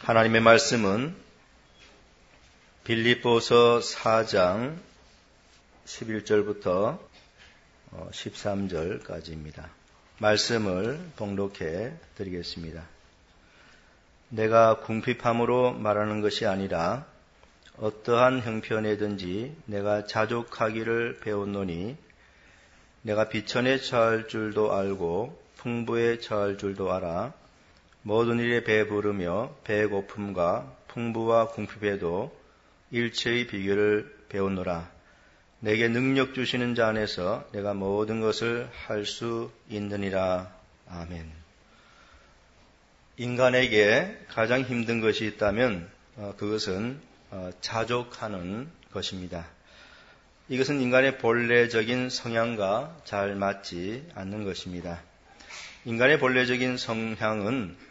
하나님의 말씀은 빌립보서 4장 11절부터 13절까지입니다. 말씀을 봉독해 드리겠습니다. 내가 궁핍함으로 말하는 것이 아니라 어떠한 형편에든지 내가 자족하기를 배웠노니 내가 비천에 처할 줄도 알고 풍부에 처할 줄도 알아 모든 일에 배부르며 배고픔과 풍부와 궁핍에도 일체의 비결을 배웠노라. 내게 능력 주시는 자 안에서 내가 모든 것을 할 수 있느니라. 아멘. 인간에게 가장 힘든 것이 있다면 그것은 자족하는 것입니다. 이것은 인간의 본래적인 성향과 잘 맞지 않는 것입니다. 인간의 본래적인 성향은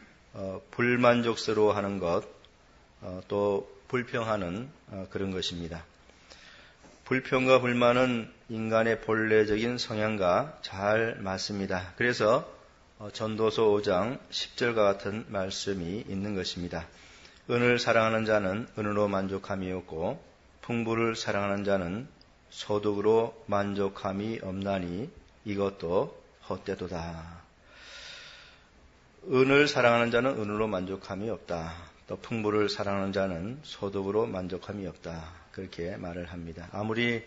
불만족스러워하는 것, 또 불평하는 그런 것입니다. 불평과 불만은 인간의 본래적인 성향과 잘 맞습니다. 그래서 전도서 5장 10절과 같은 말씀이 있는 것입니다. 은을 사랑하는 자는 은으로 만족함이 없고 풍부를 사랑하는 자는 소득으로 만족함이 없나니 이것도 헛되도다. 은을 사랑하는 자는 은으로 만족함이 없다. 또 풍부를 사랑하는 자는 소득으로 만족함이 없다. 그렇게 말을 합니다. 아무리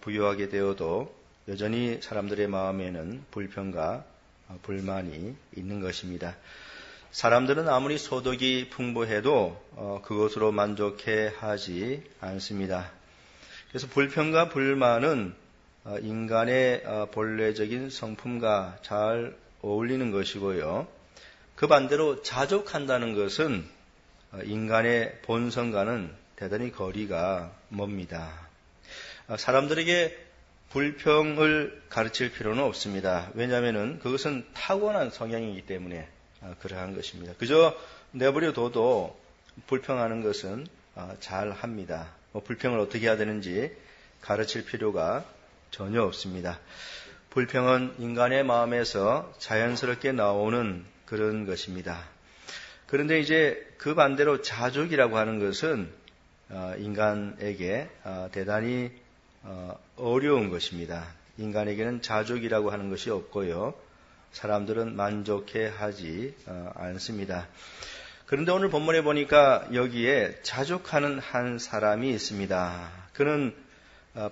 부유하게 되어도 여전히 사람들의 마음에는 불평과 불만이 있는 것입니다. 사람들은 아무리 소득이 풍부해도 그것으로 만족해 하지 않습니다. 그래서 불평과 불만은 인간의 본래적인 성품과 잘 어울리는 것이고요. 그 반대로 자족한다는 것은 인간의 본성과는 대단히 거리가 멉니다. 사람들에게 불평을 가르칠 필요는 없습니다. 왜냐하면 그것은 타고난 성향이기 때문에 그러한 것입니다. 그저 내버려둬도 불평하는 것은 잘합니다. 불평을 어떻게 해야 되는지 가르칠 필요가 전혀 없습니다. 불평은 인간의 마음에서 자연스럽게 나오는 그런 것입니다. 그런데 이제 그 반대로 자족이라고 하는 것은 인간에게 대단히 어려운 것입니다. 인간에게는 자족이라고 하는 것이 없고요. 사람들은 만족해 하지 않습니다. 그런데 오늘 본문에 보니까 여기에 자족하는 한 사람이 있습니다. 그는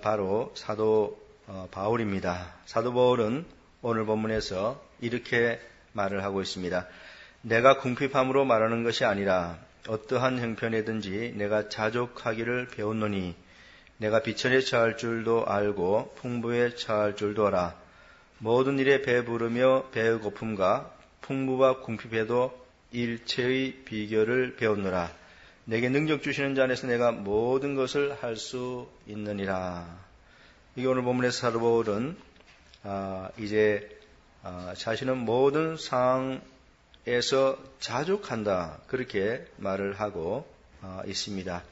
바로 사도 바울입니다. 사도 바울은 오늘 본문에서 이렇게 말을 하고 있습니다. 내가 궁핍함으로 말하는 것이 아니라 어떠한 형편에든지 내가 자족하기를 배웠노니 내가 비천에 처할 줄도 알고 풍부에 처할 줄도 알아 모든 일에 배부르며 배고픔과 풍부와 궁핍에도 일체의 비결을 배웠노라. 내게 능력 주시는 자 안에서 내가 모든 것을 할 수 있느니라. 이게 오늘 본문에서 사도 바울은 이제 자신은 모든 상황에서 자족한다. 그렇게 말을 하고 있습니다.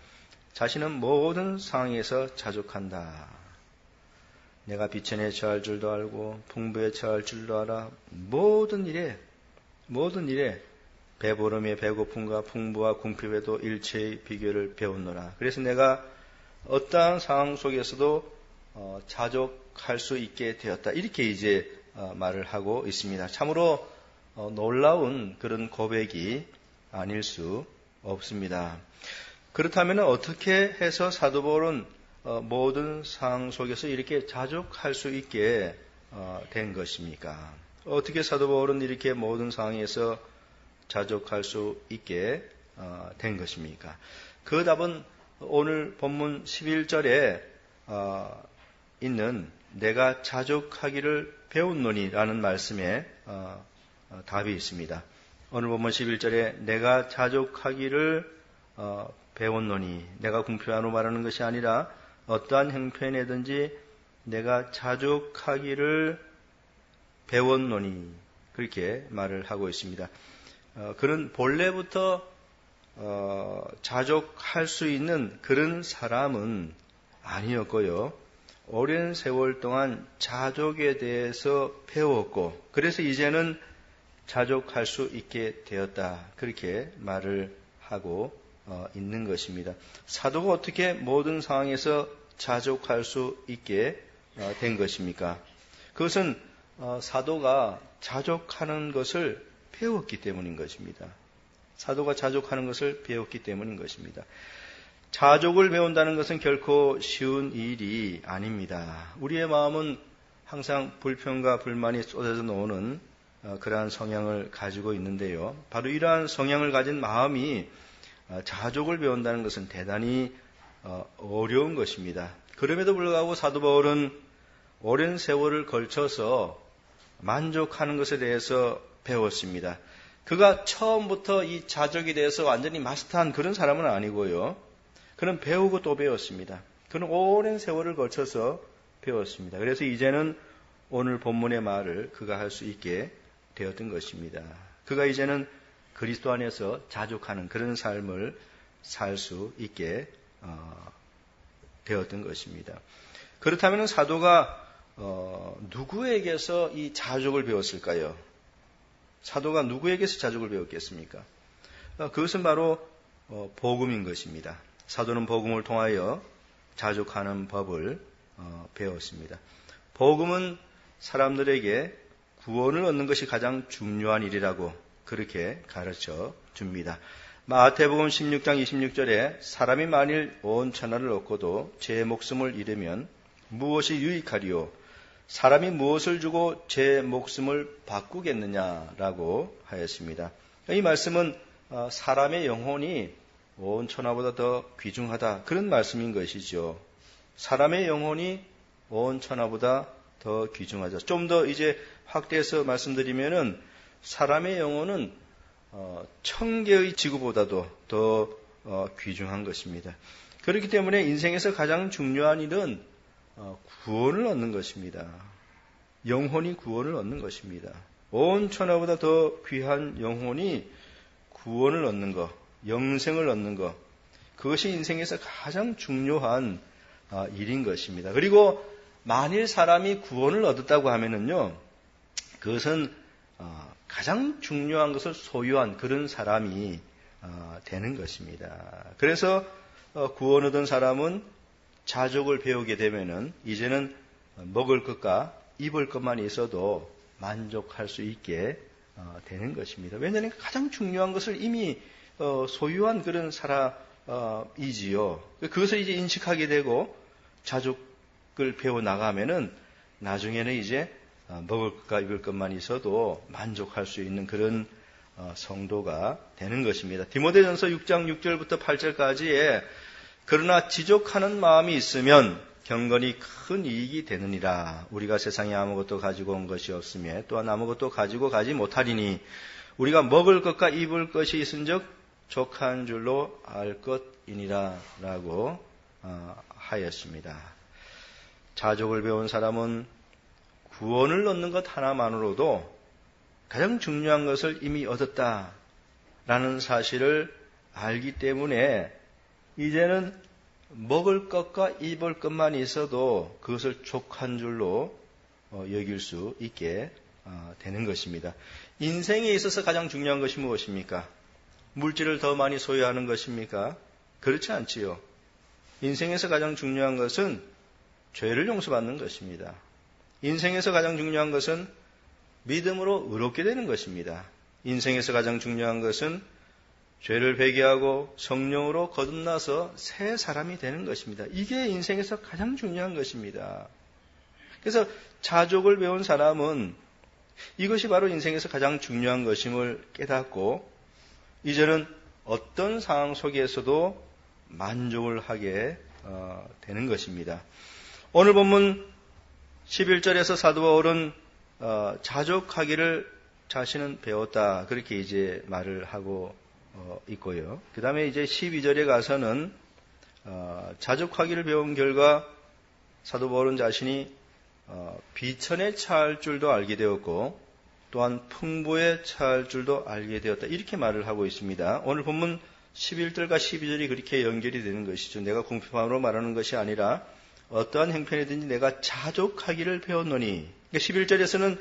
자신은 모든 상황에서 자족한다. 내가 비천에 처할 줄도 알고 풍부에 처할 줄도 알아 모든 일에 배부름에 배고픔과 풍부와 궁핍에도 일체의 비결을 배웠노라. 그래서 내가 어떠한 상황 속에서도 자족할 수 있게 되었다. 이렇게 이제 말을 하고 있습니다. 참으로 놀라운 그런 고백이 아닐 수 없습니다. 그렇다면 어떻게 해서 사도 바울은 모든 상황 속에서 이렇게 자족할 수 있게 된 것입니까? 어떻게 사도 바울은 이렇게 모든 상황에서 자족할 수 있게 된 것입니까? 그 답은 오늘 본문 11절에 있는 내가 자족하기를 배웠노니라는 말씀에 답이 있습니다. 오늘 본문 11절에 내가 자족하기를 배웠노니 내가 궁핍함으로 말하는 것이 아니라 어떠한 형편에든지 내가 자족하기를 배웠노니 그렇게 말을 하고 있습니다. 그는 본래부터 자족할 수 있는 그런 사람은 아니었고요. 오랜 세월 동안 자족에 대해서 배웠고 그래서 이제는 자족할 수 있게 되었다. 그렇게 말을 하고 있는 것입니다. 사도가 어떻게 모든 상황에서 자족할 수 있게 된 것입니까? 그것은 사도가 자족하는 것을 배웠기 때문인 것입니다. 사도가 자족하는 것을 배웠기 때문인 것입니다. 자족을 배운다는 것은 결코 쉬운 일이 아닙니다. 우리의 마음은 항상 불평과 불만이 쏟아져 나오는 그러한 성향을 가지고 있는데요. 바로 이러한 성향을 가진 마음이 자족을 배운다는 것은 대단히 어려운 것입니다. 그럼에도 불구하고 사도 바울은 오랜 세월을 걸쳐서 만족하는 것에 대해서 배웠습니다. 그가 처음부터 이 자족에 대해서 완전히 마스터한 그런 사람은 아니고요. 그는 배우고 또 배웠습니다. 그는 오랜 세월을 걸쳐서 배웠습니다. 그래서 이제는 오늘 본문의 말을 그가 할 수 있게 되었던 것입니다. 그가 이제는 그리스도 안에서 자족하는 그런 삶을 살 수 있게 되었던 것입니다. 그렇다면 사도가 누구에게서 이 자족을 배웠을까요? 사도가 누구에게서 자족을 배웠겠습니까? 그것은 바로 복음인 것입니다. 사도는 복음을 통하여 자족하는 법을 배웠습니다. 복음은 사람들에게 구원을 얻는 것이 가장 중요한 일이라고 그렇게 가르쳐 줍니다. 마태복음 16장 26절에 사람이 만일 온 천하를 얻고도 제 목숨을 잃으면 무엇이 유익하리요? 사람이 무엇을 주고 제 목숨을 바꾸겠느냐라고 하였습니다. 이 말씀은 사람의 영혼이 온 천하보다 더 귀중하다 그런 말씀인 것이죠. 사람의 영혼이 온 천하보다 더 귀중하죠. 좀 더 이제 확대해서 말씀드리면은 사람의 영혼은 1000개의 지구보다도 더 귀중한 것입니다. 그렇기 때문에 인생에서 가장 중요한 일은 구원을 얻는 것입니다. 영혼이 구원을 얻는 것입니다. 온 천하보다 더 귀한 영혼이 구원을 얻는 것, 영생을 얻는 것, 그것이 인생에서 가장 중요한 일인 것입니다. 그리고 만일 사람이 구원을 얻었다고 하면은요, 그것은 가장 중요한 것을 소유한 그런 사람이 되는 것입니다. 그래서 구원 얻은 사람은 자족을 배우게 되면은 이제는 먹을 것과 입을 것만 있어도 만족할 수 있게 되는 것입니다. 왜냐하면 가장 중요한 것을 이미 소유한 그런 사람이지요. 그것을 이제 인식하게 되고 자족을 배워 나가면은 나중에는 이제 먹을 것과 입을 것만 있어도 만족할 수 있는 그런 성도가 되는 것입니다. 디모데전서 6장 6절부터 8절까지에 그러나 지족하는 마음이 있으면 경건이 큰 이익이 되느니라. 우리가 세상에 아무것도 가지고 온 것이 없으며 또한 아무것도 가지고 가지 못하리니 우리가 먹을 것과 입을 것이 있은즉 족한 줄로 알 것이니라 라고 하였습니다. 자족을 배운 사람은 구원을 얻는 것 하나만으로도 가장 중요한 것을 이미 얻었다라는 사실을 알기 때문에 이제는 먹을 것과 입을 것만 있어도 그것을 족한 줄로 여길 수 있게 되는 것입니다. 인생에 있어서 가장 중요한 것이 무엇입니까? 물질을 더 많이 소유하는 것입니까? 그렇지 않지요. 인생에서 가장 중요한 것은 죄를 용서받는 것입니다. 인생에서 가장 중요한 것은 믿음으로 의롭게 되는 것입니다. 인생에서 가장 중요한 것은 죄를 회개하고 성령으로 거듭나서 새 사람이 되는 것입니다. 이게 인생에서 가장 중요한 것입니다. 그래서 자족을 배운 사람은 이것이 바로 인생에서 가장 중요한 것임을 깨닫고 이제는 어떤 상황 속에서도 만족을 하게 되는 것입니다. 오늘 본문 11절에서 사도 바울은 자족하기를 자신은 배웠다 그렇게 이제 말을 하고 있고요. 그 다음에 이제 12절에 가서는 자족하기를 배운 결과 사도 바울은 자신이 비천에 처할 줄도 알게 되었고 또한 풍부에 처할 줄도 알게 되었다 이렇게 말을 하고 있습니다. 오늘 본문 11절과 12절이 그렇게 연결이 되는 것이죠. 내가 궁핍함으로 말하는 것이 아니라 어떠한 행편이든지 내가 자족하기를 배웠노니. 그러니까 11절에서는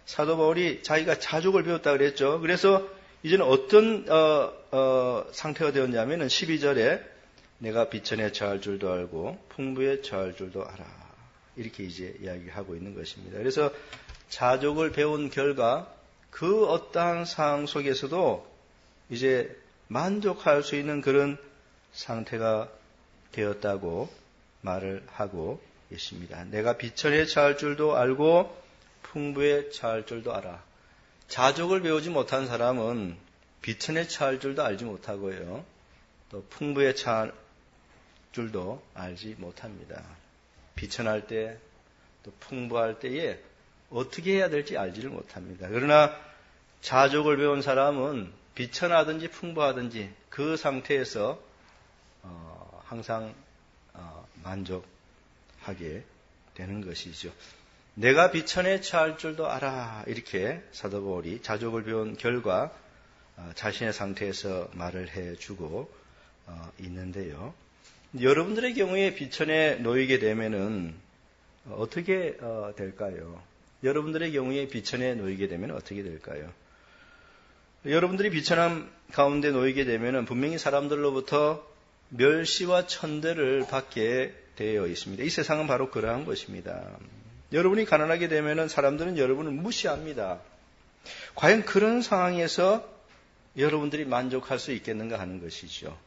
사도 바울이 자기가 자족을 배웠다 그랬죠. 그래서 이제는 어떤 상태가 되었냐면은 12절에 내가 비천에 처할 줄도 알고 풍부에 처할 줄도 알아. 이렇게 이제 이야기하고 있는 것입니다. 그래서 자족을 배운 결과 그 어떠한 상황 속에서도 이제 만족할 수 있는 그런 상태가 되었다고 말을 하고 있습니다. 내가 비천에 처할 줄도 알고 풍부에 처할 줄도 알아. 자족을 배우지 못한 사람은 비천에 처할 줄도 알지 못하고요. 또 풍부에 처할 줄도 알지 못합니다. 비천할 때 또 풍부할 때에 어떻게 해야 될지 알지를 못합니다. 그러나 자족을 배운 사람은 비천하든지 풍부하든지 그 상태에서 항상 만족하게 되는 것이죠. 내가 비천에 처할 줄도 알아. 이렇게 사도 바울이 자족을 배운 결과 자신의 상태에서 말을 해주고 있는데요. 여러분들의 경우에 비천에 놓이게 되면은 어떻게 될까요? 여러분들의 경우에 비천에 놓이게 되면 어떻게 될까요? 여러분들이 비천함 가운데 놓이게 되면은 분명히 사람들로부터 멸시와 천대를 받게 되어 있습니다. 이 세상은 바로 그러한 것입니다. 여러분이 가난하게 되면은 사람들은 여러분을 무시합니다. 과연 그런 상황에서 여러분들이 만족할 수 있겠는가 하는 것이죠.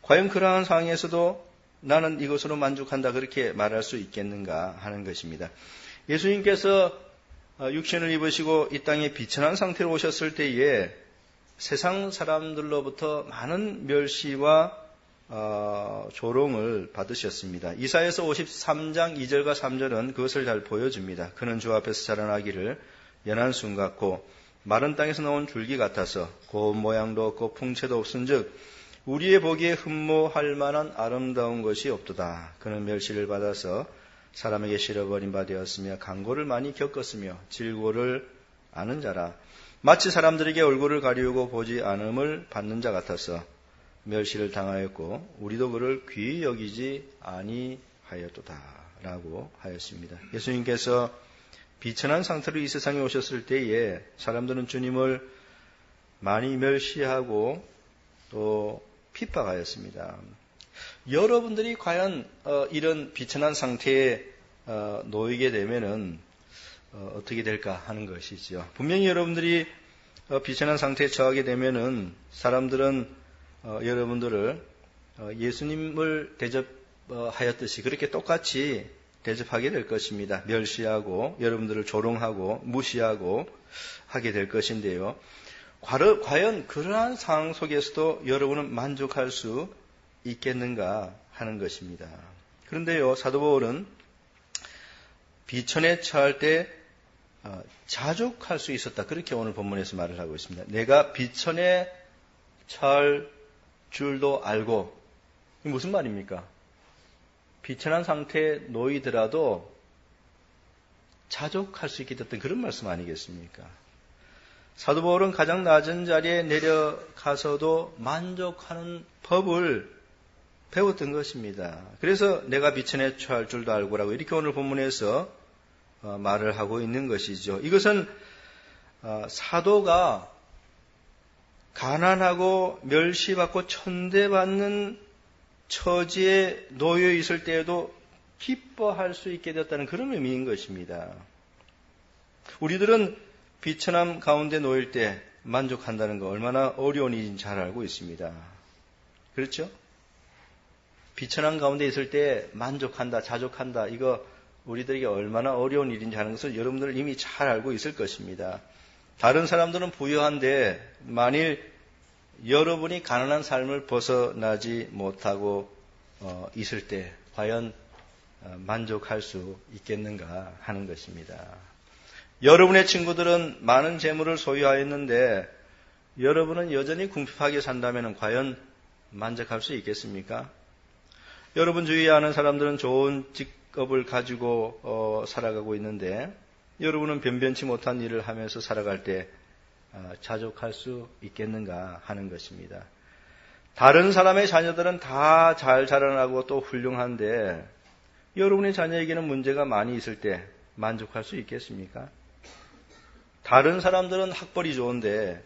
과연 그러한 상황에서도 나는 이것으로 만족한다 그렇게 말할 수 있겠는가 하는 것입니다. 예수님께서 육신을 입으시고 이 땅에 비천한 상태로 오셨을 때에 세상 사람들로부터 많은 멸시와 조롱을 받으셨습니다. 이사야서 53장 2절과 3절은 그것을 잘 보여줍니다. 그는 주 앞에서 자라나기를 연한 순 같고 마른 땅에서 나온 줄기 같아서 고운 모양도 없고 풍채도 없은즉 우리의 보기에 흠모할 만한 아름다운 것이 없도다. 그는 멸시를 받아서 사람에게 실어버린 바 되었으며 강고를 많이 겪었으며 질고를 아는 자라. 마치 사람들에게 얼굴을 가리우고 보지 않음을 받는 자 같아서 멸시를 당하였고 우리도 그를 귀히 여기지 아니하였도다 라고 하였습니다. 예수님께서 비천한 상태로 이 세상에 오셨을 때에 사람들은 주님을 많이 멸시하고 또 핍박하였습니다. 여러분들이 과연 이런 비천한 상태에 놓이게 되면은 어떻게 될까 하는 것이죠. 분명히 여러분들이 비천한 상태에 처하게 되면은 사람들은 여러분들을 예수님을 대접하였듯이 그렇게 똑같이 대접하게 될 것입니다. 멸시하고 여러분들을 조롱하고 무시하고 하게 될 것인데요. 과연 그러한 상황 속에서도 여러분은 만족할 수 있겠는가 하는 것입니다. 그런데요, 사도 바울은 비천에 처할 때 자족할 수 있었다. 그렇게 오늘 본문에서 말을 하고 있습니다. 내가 비천에 처할 줄도 알고. 이게 무슨 말입니까? 비천한 상태에 놓이더라도 자족할 수 있게 됐던 그런 말씀 아니겠습니까? 사도 바울은 가장 낮은 자리에 내려가서도 만족하는 법을 배웠던 것입니다. 그래서 내가 비천에 처할 줄도 알고라고 이렇게 오늘 본문에서 말을 하고 있는 것이죠. 이것은 사도가 가난하고 멸시받고 천대받는 처지에 놓여 있을 때에도 기뻐할 수 있게 되었다는 그런 의미인 것입니다. 우리들은 비천함 가운데 놓일 때 만족한다는 거 얼마나 어려운 일인지 잘 알고 있습니다. 그렇죠? 비천함 가운데 있을 때 만족한다, 자족한다, 이거 우리들에게 얼마나 어려운 일인지 하는 것을 여러분들은 이미 잘 알고 있을 것입니다. 다른 사람들은 부유한데 만일 여러분이 가난한 삶을 벗어나지 못하고 있을 때 과연 만족할 수 있겠는가 하는 것입니다. 여러분의 친구들은 많은 재물을 소유하였는데 여러분은 여전히 궁핍하게 산다면 과연 만족할 수 있겠습니까? 여러분 주위에 아는 사람들은 좋은 직업을 가지고 살아가고 있는데 여러분은 변변치 못한 일을 하면서 살아갈 때 자족할 수 있겠는가 하는 것입니다. 다른 사람의 자녀들은 다 잘 자라나고 또 훌륭한데 여러분의 자녀에게는 문제가 많이 있을 때 만족할 수 있겠습니까? 다른 사람들은 학벌이 좋은데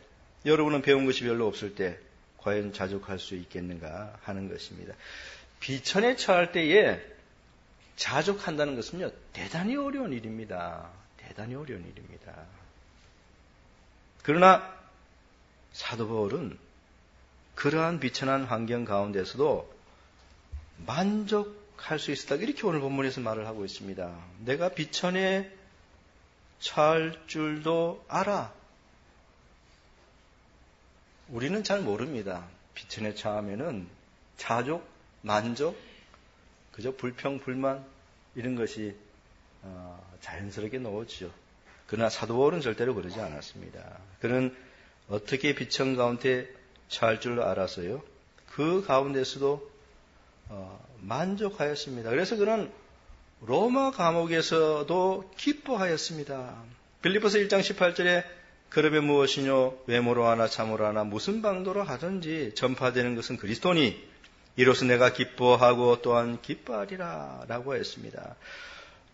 여러분은 배운 것이 별로 없을 때 과연 자족할 수 있겠는가 하는 것입니다. 비천에 처할 때에 자족한다는 것은요, 대단히 어려운 일입니다. 대단히 어려운 일입니다. 그러나 사도 바울은 그러한 비천한 환경 가운데서도 만족할 수 있었다. 이렇게 오늘 본문에서 말을 하고 있습니다. 내가 비천에 처할 줄도 알아. 우리는 잘 모릅니다. 비천에 처하면은 자족, 만족, 그저 불평, 불만 이런 것이 자연스럽게 나오죠. 그러나 사도 바울은 절대로 그러지 않았습니다. 그는 어떻게 비천 가운데 처할 줄로 알아서요. 그 가운데서도 만족하였습니다. 그래서 그는 로마 감옥에서도 기뻐하였습니다. 빌립보서 1장 18절에 그러면 무엇이뇨 외모로 하나 참으로 하나 무슨 방도로 하든지 전파되는 것은 그리스도니 이로써 내가 기뻐하고 또한 기뻐하리라 라고 했습니다.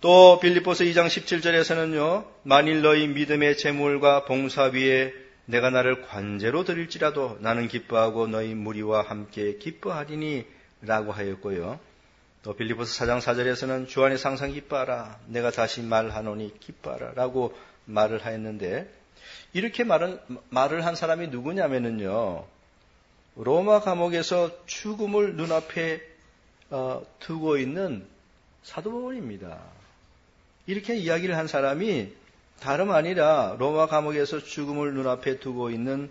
또 빌립보서 2장 17절에서는요. 만일 너희 믿음의 재물과 봉사 위에 내가 나를 관제로 드릴지라도 나는 기뻐하고 너희 무리와 함께 기뻐하리니 라고 하였고요. 또 빌립보서 4장 4절에서는 주 안에 항상 기뻐하라. 내가 다시 말하노니 기뻐하라 라고 말을 하였는데 이렇게 말을 한 사람이 누구냐면요. 로마 감옥에서 죽음을 눈앞에 두고 있는 사도 바울입니다. 이렇게 이야기를 한 사람이 다름 아니라 로마 감옥에서 죽음을 눈앞에 두고 있는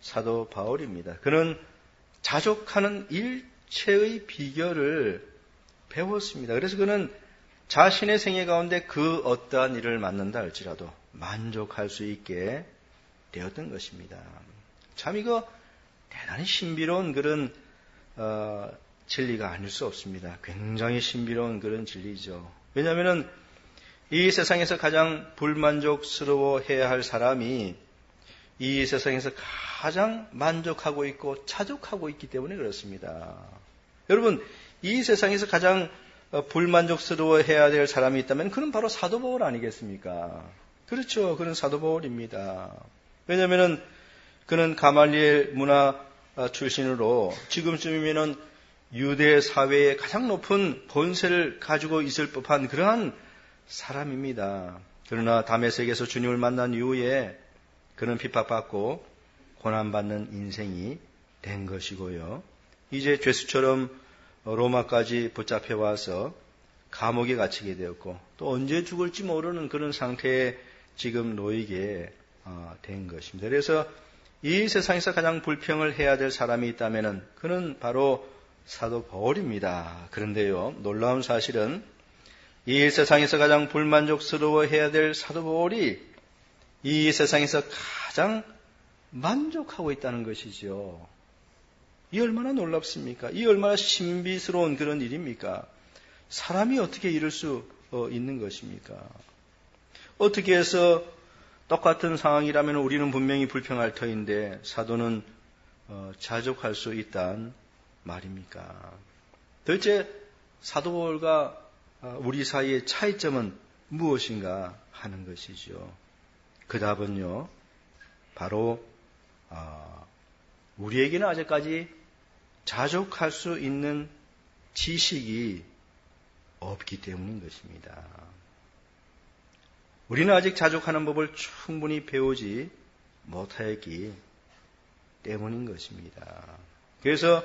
사도 바울입니다. 그는 자족하는 일체의 비결을 배웠습니다. 그래서 그는 자신의 생애 가운데 그 어떠한 일을 만난다 할지라도 만족할 수 있게 되었던 것입니다. 참 이거 대단히 신비로운 그런 진리가 아닐 수 없습니다. 굉장히 신비로운 그런 진리죠. 왜냐하면 이 세상에서 가장 불만족스러워해야 할 사람이 이 세상에서 가장 만족하고 있고 자족하고 있기 때문에 그렇습니다. 여러분, 이 세상에서 가장 불만족스러워해야 될 사람이 있다면 그는 바로 사도 바울 아니겠습니까? 그렇죠. 그는 사도 바울입니다. 왜냐하면 그는 가말리엘 문화 출신으로 지금쯤이면은 유대 사회의 가장 높은 권세를 가지고 있을 법한 그러한 사람입니다. 그러나 다메섹에서 주님을 만난 이후에 그는 핍박받고 고난받는 인생이 된 것이고요. 이제 죄수처럼 로마까지 붙잡혀 와서 감옥에 갇히게 되었고 또 언제 죽을지 모르는 그런 상태에 지금 놓이게 된 것입니다. 그래서 이 세상에서 가장 불평을 해야 될 사람이 있다면 그는 바로 사도 바울입니다. 그런데요, 놀라운 사실은 이 세상에서 가장 불만족스러워해야 될 사도 바울이 이 세상에서 가장 만족하고 있다는 것이죠. 이 얼마나 놀랍습니까? 이 얼마나 신비스러운 그런 일입니까? 사람이 어떻게 이럴 수 있는 것입니까? 어떻게 해서 똑같은 상황이라면 우리는 분명히 불평할 터인데 사도는 자족할 수 있단 말입니까? 도대체 사도 바울과 우리 사이의 차이점은 무엇인가 하는 것이죠. 그 답은요, 바로 우리에게는 아직까지 자족할 수 있는 지식이 없기 때문인 것입니다. 우리는 아직 자족하는 법을 충분히 배우지 못하였기 때문인 것입니다. 그래서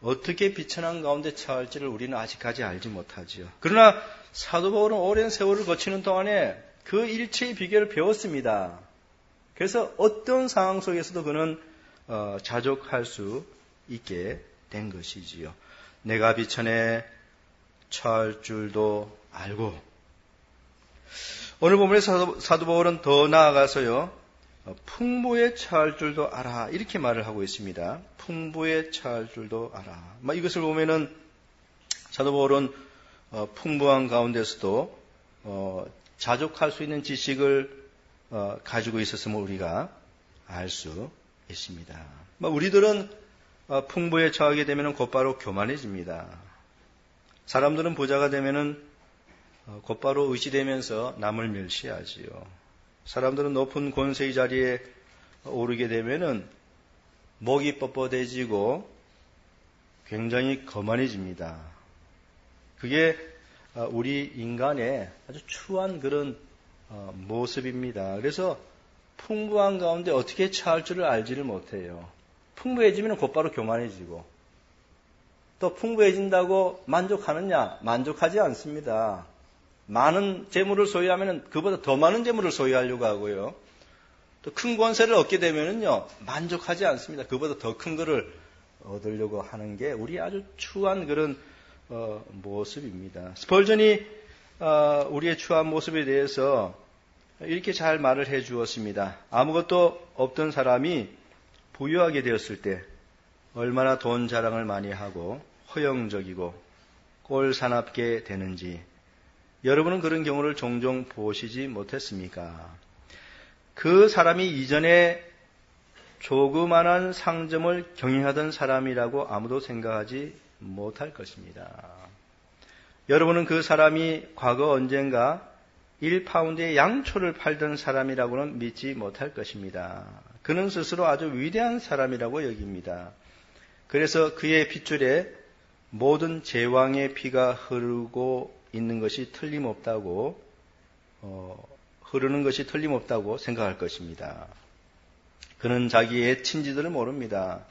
어떻게 비천한 가운데 처할지를 우리는 아직까지 알지 못하지요. 그러나 사도 바울은 오랜 세월을 거치는 동안에 그 일체의 비결을 배웠습니다. 그래서 어떤 상황 속에서도 그는 자족할 수 있게 된 것이지요. 내가 비천에 처할 줄도 알고. 오늘 본문에서 사도 바울은 더 나아가서요, 풍부에 처할 줄도 알아. 이렇게 말을 하고 있습니다. 풍부에 처할 줄도 알아. 이것을 보면은 사도 바울은 풍부한 가운데서도 자족할 수 있는 지식을 가지고 있었음을 우리가 알 수 있습니다. 우리들은 풍부에 처하게 되면 곧바로 교만해집니다. 사람들은 부자가 되면은 곧바로 의지되면서 남을 멸시하지요. 사람들은 높은 권세의 자리에 오르게 되면은 목이 뻣뻣해지고 굉장히 거만해집니다. 그게 우리 인간의 아주 추한 그런 모습입니다. 그래서 풍부한 가운데 어떻게 처할 줄을 알지를 못해요. 풍부해지면 곧바로 교만해지고, 또 풍부해진다고 만족하느냐? 만족하지 않습니다. 많은 재물을 소유하면 그보다 더 많은 재물을 소유하려고 하고요. 또 큰 권세를 얻게 되면은요, 만족하지 않습니다. 그보다 더 큰 거를 얻으려고 하는 게 우리 아주 추한 그런 모습입니다. 스펄전이 우리의 추한 모습에 대해서 이렇게 잘 말을 해 주었습니다. 아무것도 없던 사람이 부유하게 되었을 때 얼마나 돈 자랑을 많이 하고 허영적이고 꼴사납게 되는지 여러분은 그런 경우를 종종 보시지 못했습니까? 그 사람이 이전에 조그만한 상점을 경영하던 사람이라고 아무도 생각하지 못할 것입니다. 여러분은 그 사람이 과거 언젠가 1파운드의 양초를 팔던 사람이라고는 믿지 못할 것입니다. 그는 스스로 아주 위대한 사람이라고 여깁니다. 그래서 그의 핏줄에 모든 제왕의 피가 흐르고 있는 것이 틀림없다고 흐르는 것이 틀림없다고 생각할 것입니다. 그는 자기의 친지들을 모릅니다.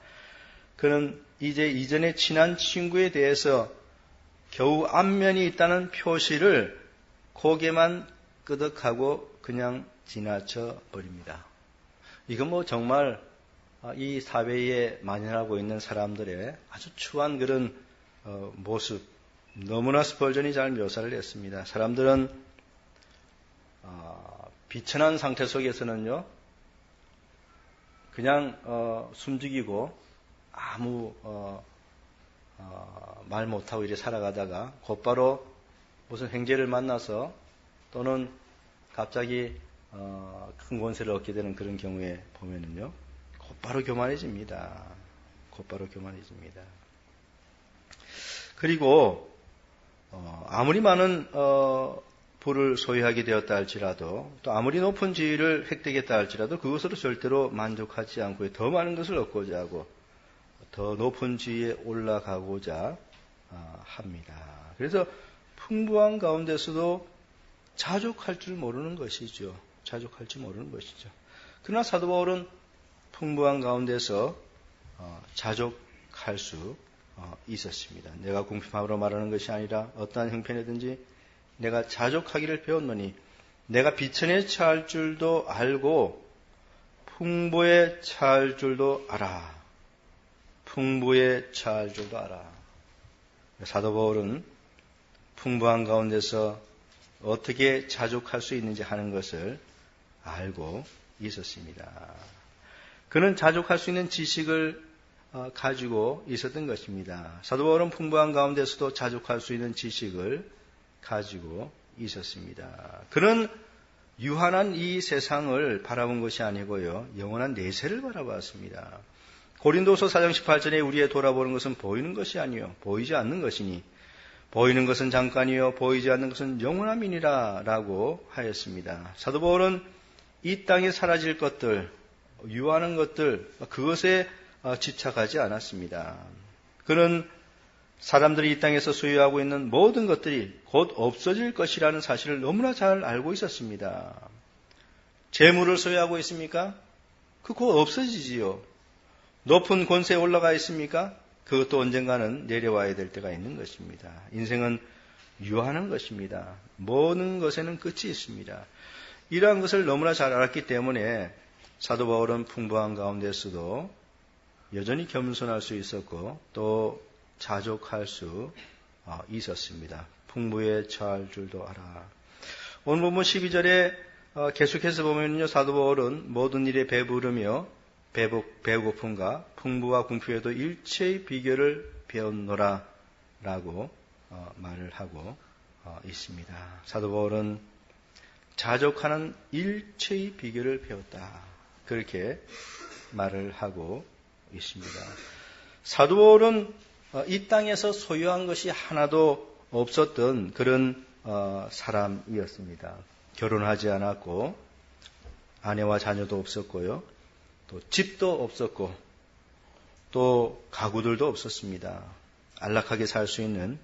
그는 이제 이전에 친한 친구에 대해서 겨우 안면이 있다는 표시를 고개만 끄덕하고 그냥 지나쳐 버립니다. 이건 정말 이 사회에 만연하고 있는 사람들의 아주 추한 그런 모습, 너무나 스펄전이 잘 묘사를 했습니다. 사람들은 비천한 상태 속에서는요, 그냥 숨죽이고 아무 말 못하고 이렇게 살아가다가 곧바로 무슨 행제를 만나서 또는 갑자기 큰 권세를 얻게 되는 그런 경우에 보면은요, 곧바로 교만해집니다. 곧바로 교만해집니다. 그리고 아무리 많은 부를 소유하게 되었다 할지라도 또 아무리 높은 지위를 획득했다 할지라도 그것으로 절대로 만족하지 않고 더 많은 것을 얻고자 하고 더 높은 지위에 올라가고자 합니다. 그래서 풍부한 가운데서도 자족할 줄 모르는 것이죠. 자족할 줄 모르는 것이죠. 그러나 사도 바울은 풍부한 가운데서 자족할 수 있었습니다. 내가 궁핍함으로 말하는 것이 아니라 어떠한 형편이든지 내가 자족하기를 배웠노니 내가 비천에 처할 줄도 알고 풍부에 처할 줄도 알아. 풍부에 처할 줄도 알아. 사도 바울은 풍부한 가운데서 어떻게 자족할 수 있는지 하는 것을 알고 있었습니다. 그는 자족할 수 있는 지식을 가지고 있었던 것입니다. 사도 바울은 풍부한 가운데서도 자족할 수 있는 지식을 가지고 있었습니다. 그는 유한한 이 세상을 바라본 것이 아니고요, 영원한 내세를 바라봤습니다. 고린도서 4장 18절에 우리의 돌아보는 것은 보이는 것이 아니요 보이지 않는 것이니 보이는 것은 잠깐이요 보이지 않는 것은 영원함이니라 라고 하였습니다. 사도 바울은 이 땅에 사라질 것들, 유한한 것들, 그것에 집착하지 않았습니다. 그는 사람들이 이 땅에서 소유하고 있는 모든 것들이 곧 없어질 것이라는 사실을 너무나 잘 알고 있었습니다. 재물을 소유하고 있습니까? 그 곧 없어지지요. 높은 권세에 올라가 있습니까? 그것도 언젠가는 내려와야 될 때가 있는 것입니다. 인생은 유한한 것입니다. 모든 것에는 끝이 있습니다. 이러한 것을 너무나 잘 알았기 때문에 사도 바울은 풍부한 가운데서도 여전히 겸손할 수 있었고 또 자족할 수 있었습니다. 풍부에 처할 줄도 알아. 오늘 본문 12절에 계속해서 보면요, 사도 바울은 모든 일에 배부르며 배고픔과 풍부와 궁핍에도 일체의 비결을 배웠노라 라고 말을 하고 있습니다. 사도 바울은 자족하는 일체의 비결을 배웠다, 그렇게 말을 하고 있습니다. 사도 바울은 이 땅에서 소유한 것이 하나도 없었던 그런 사람이었습니다. 결혼하지 않았고 아내와 자녀도 없었고요. 또 집도 없었고 또 가구들도 없었습니다. 안락하게 살 수 있는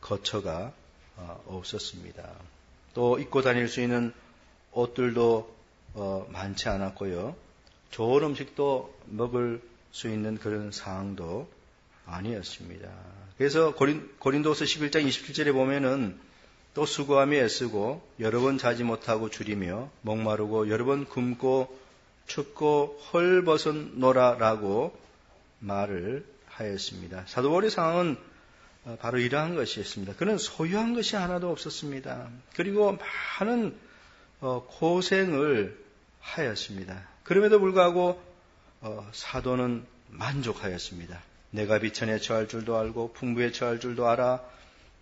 거처가 없었습니다. 또 입고 다닐 수 있는 옷들도 많지 않았고요. 좋은 음식도 먹을 수 있는 그런 상황도 아니었습니다. 그래서 고린도서 11장 27절에 보면은 또 수고하며 애쓰고 여러 번 자지 못하고 줄이며 목마르고 여러 번 굶고 춥고 헐벗었노라라고 말을 하였습니다. 사도 바울의 상황은 바로 이러한 것이었습니다. 그는 소유한 것이 하나도 없었습니다. 그리고 많은 고생을 하였습니다. 그럼에도 불구하고 사도는 만족하였습니다. 내가 비천에 처할 줄도 알고 풍부에 처할 줄도 알아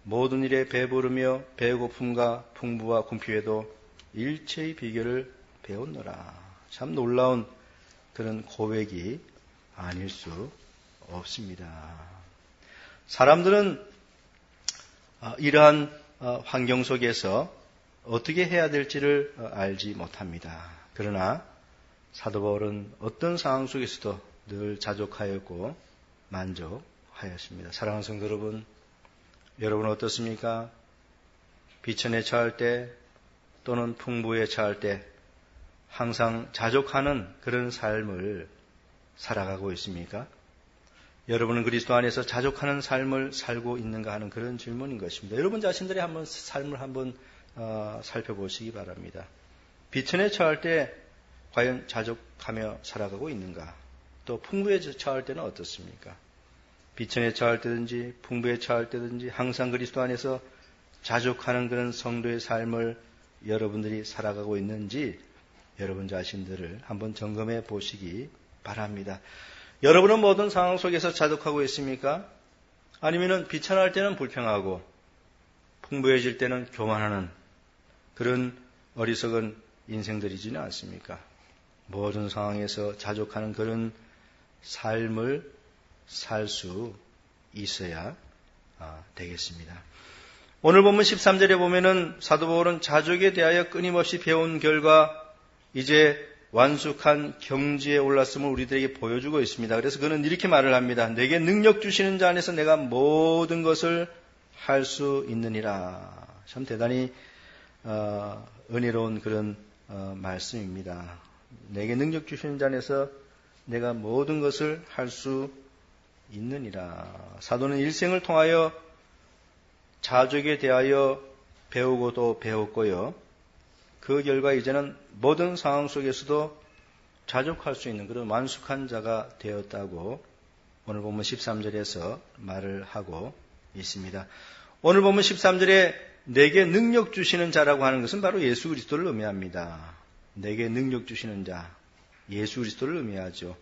모든 일에 배부르며 배고픔과 풍부와 궁핍에도 일체의 비결을 배웠노라. 참 놀라운 그런 고백이 아닐 수 없습니다. 사람들은 이러한 환경 속에서 어떻게 해야 될지를 알지 못합니다. 그러나 사도 바울은 어떤 상황 속에서도 늘 자족하였고 만족하였습니다. 사랑하는 성도 여러분, 여러분은 어떻습니까? 비천에 처할 때 또는 풍부에 처할 때 항상 자족하는 그런 삶을 살아가고 있습니까? 여러분은 그리스도 안에서 자족하는 삶을 살고 있는가 하는 그런 질문인 것입니다. 여러분 자신들의 삶을 한번 살펴보시기 바랍니다. 비천에 처할 때 과연 자족하며 살아가고 있는가? 또 풍부에 처할 때는 어떻습니까? 비천에 처할 때든지 풍부에 처할 때든지 항상 그리스도 안에서 자족하는 그런 성도의 삶을 여러분들이 살아가고 있는지 여러분 자신들을 한번 점검해 보시기 바랍니다. 여러분은 모든 상황 속에서 자족하고 있습니까? 아니면은 비천할 때는 불평하고 풍부해질 때는 교만하는 그런 어리석은 인생들이지는 않습니까? 모든 상황에서 자족하는 그런 삶을 살 수 있어야 되겠습니다. 오늘 본문 13절에 보면은 사도 바울은 자족에 대하여 끊임없이 배운 결과 이제 완숙한 경지에 올랐음을 우리들에게 보여주고 있습니다. 그래서 그는 이렇게 말을 합니다. 내게 능력 주시는 자 안에서 내가 모든 것을 할 수 있느니라. 참 대단히 은혜로운 그런 말씀입니다. 내게 능력 주시는 자 안에서 내가 모든 것을 할 수 있느니라. 사도는 일생을 통하여 자족에 대하여 배우고 또 배웠고요. 그 결과 이제는 모든 상황 속에서도 자족할 수 있는 그런 완숙한 자가 되었다고 오늘 보면 13절에서 말을 하고 있습니다. 오늘 보면 13절에 내게 능력 주시는 자라고 하는 것은 바로 예수 그리스도를 의미합니다. 내게 능력 주시는 자, 예수 그리스도를 의미하죠.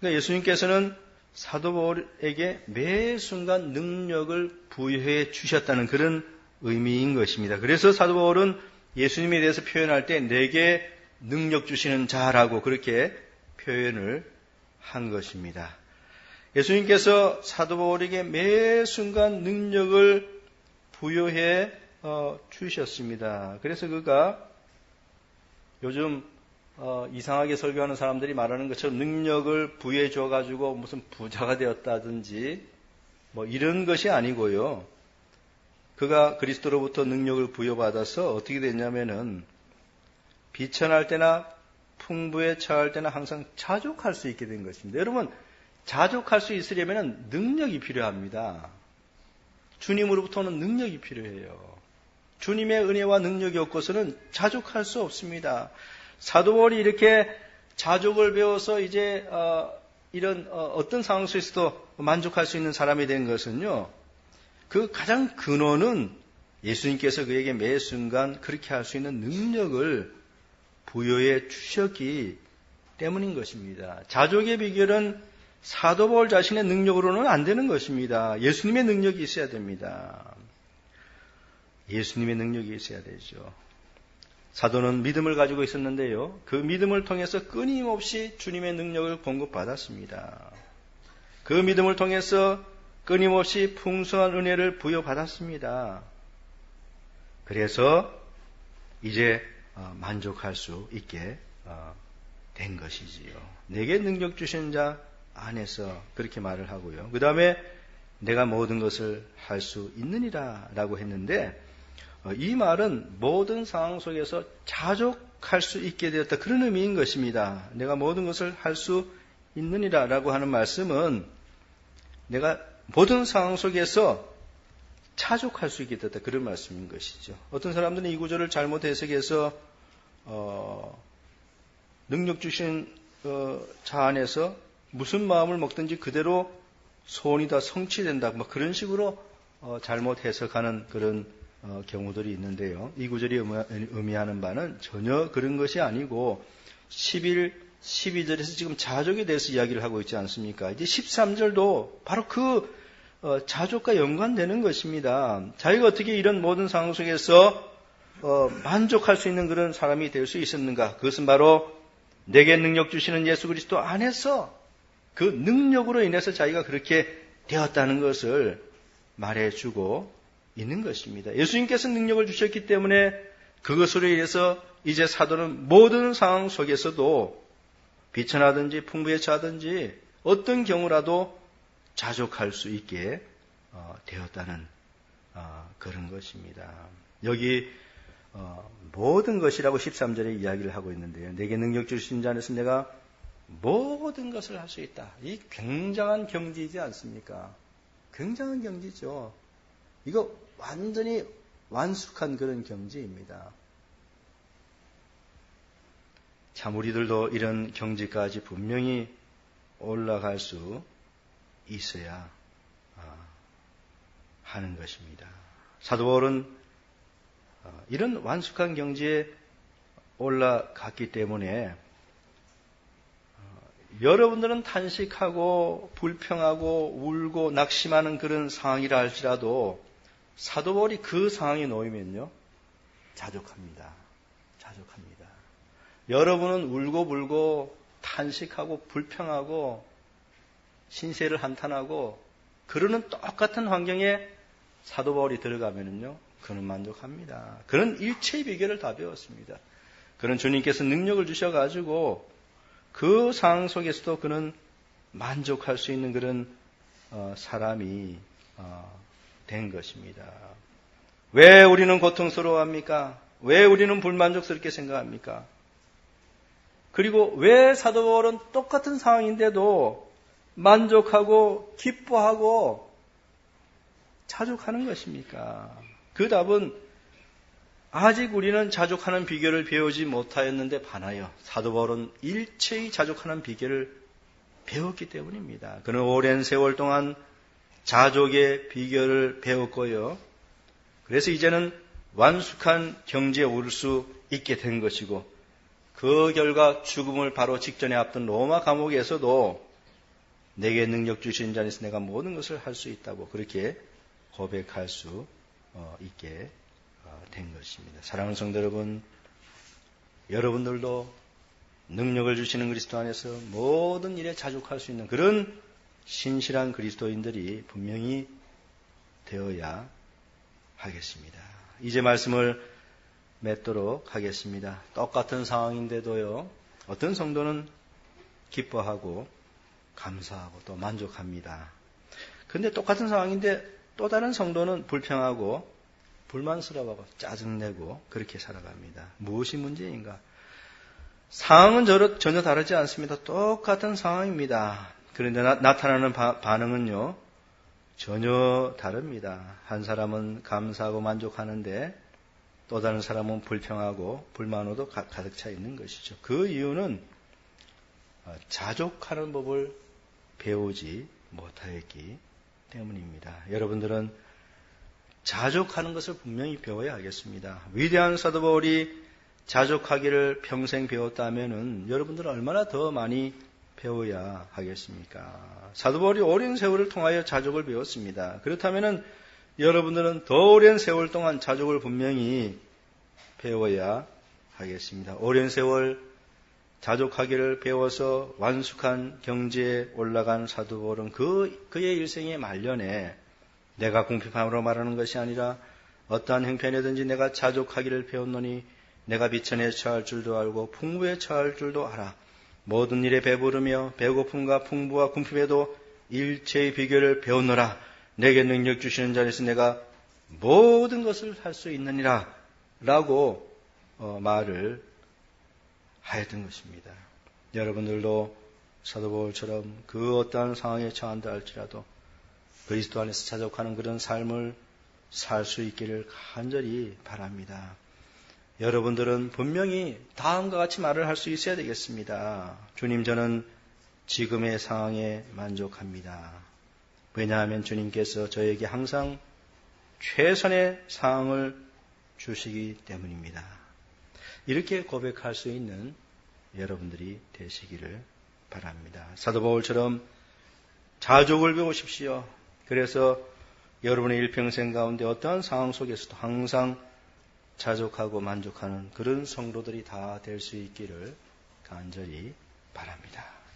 그러니까 예수님께서는 사도 바울에게 매 순간 능력을 부여해 주셨다는 그런 의미인 것입니다. 그래서 사도 바울은 예수님에 대해서 표현할 때 내게 능력 주시는 자라고 그렇게 표현을 한 것입니다. 예수님께서 사도 바울에게 매 순간 능력을 부여해 주셨습니다. 그래서 그가 요즘 이상하게 설교하는 사람들이 말하는 것처럼 능력을 부여해 줘가지고 무슨 부자가 되었다든지 뭐 이런 것이 아니고요. 그가 그리스도로부터 능력을 부여받아서 어떻게 됐냐면은 비천할 때나 풍부에 처할 때나 항상 자족할 수 있게 된 것입니다. 여러분, 자족할 수 있으려면 능력이 필요합니다. 주님으로부터는 능력이 필요해요. 주님의 은혜와 능력이 없고서는 자족할 수 없습니다. 사도 바울이 이렇게 자족을 배워서 이제 이런 어떤 상황 속에서도 만족할 수 있는 사람이 된 것은요. 그 가장 근원은 예수님께서 그에게 매 순간 그렇게 할 수 있는 능력을 부여해 주셨기 때문인 것입니다. 자족의 비결은 사도 바울 자신의 능력으로는 안 되는 것입니다. 예수님의 능력이 있어야 됩니다. 예수님의 능력이 있어야 되죠. 사도는 믿음을 가지고 있었는데요. 그 믿음을 통해서 끊임없이 주님의 능력을 공급받았습니다. 그 믿음을 통해서 끊임없이 풍성한 은혜를 부여받았습니다. 그래서 이제 만족할 수 있게 된 것이지요. 내게 능력 주신 자 안에서 그렇게 말을 하고요. 그 다음에 내가 모든 것을 할 수 있느니라 라고 했는데 이 말은 모든 상황 속에서 자족할 수 있게 되었다. 그런 의미인 것입니다. 내가 모든 것을 할 수 있느니라 라고 하는 말씀은 내가 모든 상황 속에서 자족할 수 있게 되었다. 그런 말씀인 것이죠. 어떤 사람들은 이 구절을 잘못 해석해서 능력 주신 자 안에서 무슨 마음을 먹든지 그대로 소원이 다 성취된다. 뭐 그런 식으로 잘못 해석하는 그런 경우들이 있는데요. 이 구절이 의미하는 바는 전혀 그런 것이 아니고 11, 12절에서 지금 자족에 대해서 이야기를 하고 있지 않습니까? 이제 13절도 바로 그 자족과 연관되는 것입니다. 자기가 어떻게 이런 모든 상황 속에서 만족할 수 있는 그런 사람이 될 수 있었는가? 그것은 바로 내게 능력 주시는 예수 그리스도 안에서 그 능력으로 인해서 자기가 그렇게 되었다는 것을 말해주고 있는 것입니다. 예수님께서 능력을 주셨기 때문에 그것으로 인해서 이제 사도는 모든 상황 속에서도 비천하든지 풍부에 처하든지 어떤 경우라도 자족할 수 있게 되었다는 그런 것입니다. 여기 모든 것이라고 13절에 이야기를 하고 있는데요. 내게 능력 주신 자 안에서 내가 모든 것을 할 수 있다. 이 굉장한 경지이지 않습니까? 굉장한 경지죠. 이거 완전히 완숙한 그런 경지입니다. 참 우리들도 이런 경지까지 분명히 올라갈 수 있어야 하는 것입니다. 사도 바울은 이런 완숙한 경지에 올라갔기 때문에 여러분들은 탄식하고 불평하고 울고 낙심하는 그런 상황이라 할지라도 사도 바울이 그 상황에 놓이면요 자족합니다. 자족합니다. 여러분은 울고 불고 탄식하고 불평하고 신세를 한탄하고 그러는 똑같은 환경에 사도 바울이 들어가면은요 그는 만족합니다. 그는 일체의 비결을 다 배웠습니다. 그는 주님께서 능력을 주셔가지고 그 상황 속에서도 그는 만족할 수 있는 그런 사람이 된 것입니다. 왜 우리는 고통스러워합니까? 왜 우리는 불만족스럽게 생각합니까? 그리고 왜 사도 바울은 똑같은 상황인데도 만족하고 기뻐하고 자족하는 것입니까? 그 답은 아직 우리는 자족하는 비결을 배우지 못하였는데 반하여 사도 바울은 일체의 자족하는 비결을 배웠기 때문입니다. 그는 오랜 세월 동안 자족의 비결을 배웠고요. 그래서 이제는 완숙한 경지에 오를 수 있게 된 것이고 그 결과 죽음을 바로 직전에 앞둔 로마 감옥에서도 내게 능력 주신 자 안에서 내가 모든 것을 할 수 있다고 그렇게 고백할 수 있게 된 것입니다. 사랑하는 성도 여러분, 여러분들도 능력을 주시는 그리스도 안에서 모든 일에 자족할 수 있는 그런 신실한 그리스도인들이 분명히 되어야 하겠습니다. 이제 말씀을 맺도록 하겠습니다. 똑같은 상황인데도요, 어떤 성도는 기뻐하고 감사하고 또 만족합니다. 그런데 똑같은 상황인데 또 다른 성도는 불평하고 불만스러워하고 짜증내고 그렇게 살아갑니다. 무엇이 문제인가? 상황은 전혀 다르지 않습니다. 똑같은 상황입니다. 그런데 나타나는 반응은요, 전혀 다릅니다. 한 사람은 감사하고 만족하는데 또 다른 사람은 불평하고 불만으로도 가득 차 있는 것이죠. 그 이유는 자족하는 법을 배우지 못하였기 때문입니다. 여러분들은 자족하는 것을 분명히 배워야 하겠습니다. 위대한 사도 바울이 자족하기를 평생 배웠다면은 여러분들은 얼마나 더 많이 배워야 하겠습니까? 사도 바울이 오랜 세월을 통하여 자족을 배웠습니다. 그렇다면은 여러분들은 더 오랜 세월 동안 자족을 분명히 배워야 하겠습니다. 오랜 세월 자족하기를 배워서 완숙한 경지에 올라간 사도 바울은 그의 일생의 말년에 내가 궁핍함으로 말하는 것이 아니라 어떠한 형편이든지 내가 자족하기를 배웠노니 내가 비천에 처할 줄도 알고 풍부에 처할 줄도 알아. 모든 일에 배부르며 배고픔과 풍부와 궁핍에도 일체의 비결을 배우노라. 내게 능력 주시는 자리에서 내가 모든 것을 할 수 있느니라 라고 말을 하였던 것입니다. 여러분들도 사도 바울처럼 그 어떠한 상황에 처한다 할지라도 그리스도 안에서 자족하는 그런 삶을 살 수 있기를 간절히 바랍니다. 여러분들은 분명히 다음과 같이 말을 할 수 있어야 되겠습니다. 주님, 저는 지금의 상황에 만족합니다. 왜냐하면 주님께서 저에게 항상 최선의 상황을 주시기 때문입니다. 이렇게 고백할 수 있는 여러분들이 되시기를 바랍니다. 사도 바울처럼 자족을 배우십시오. 그래서 여러분의 일평생 가운데 어떠한 상황 속에서도 항상 자족하고 만족하는 그런 성도들이 다 될 수 있기를 간절히 바랍니다.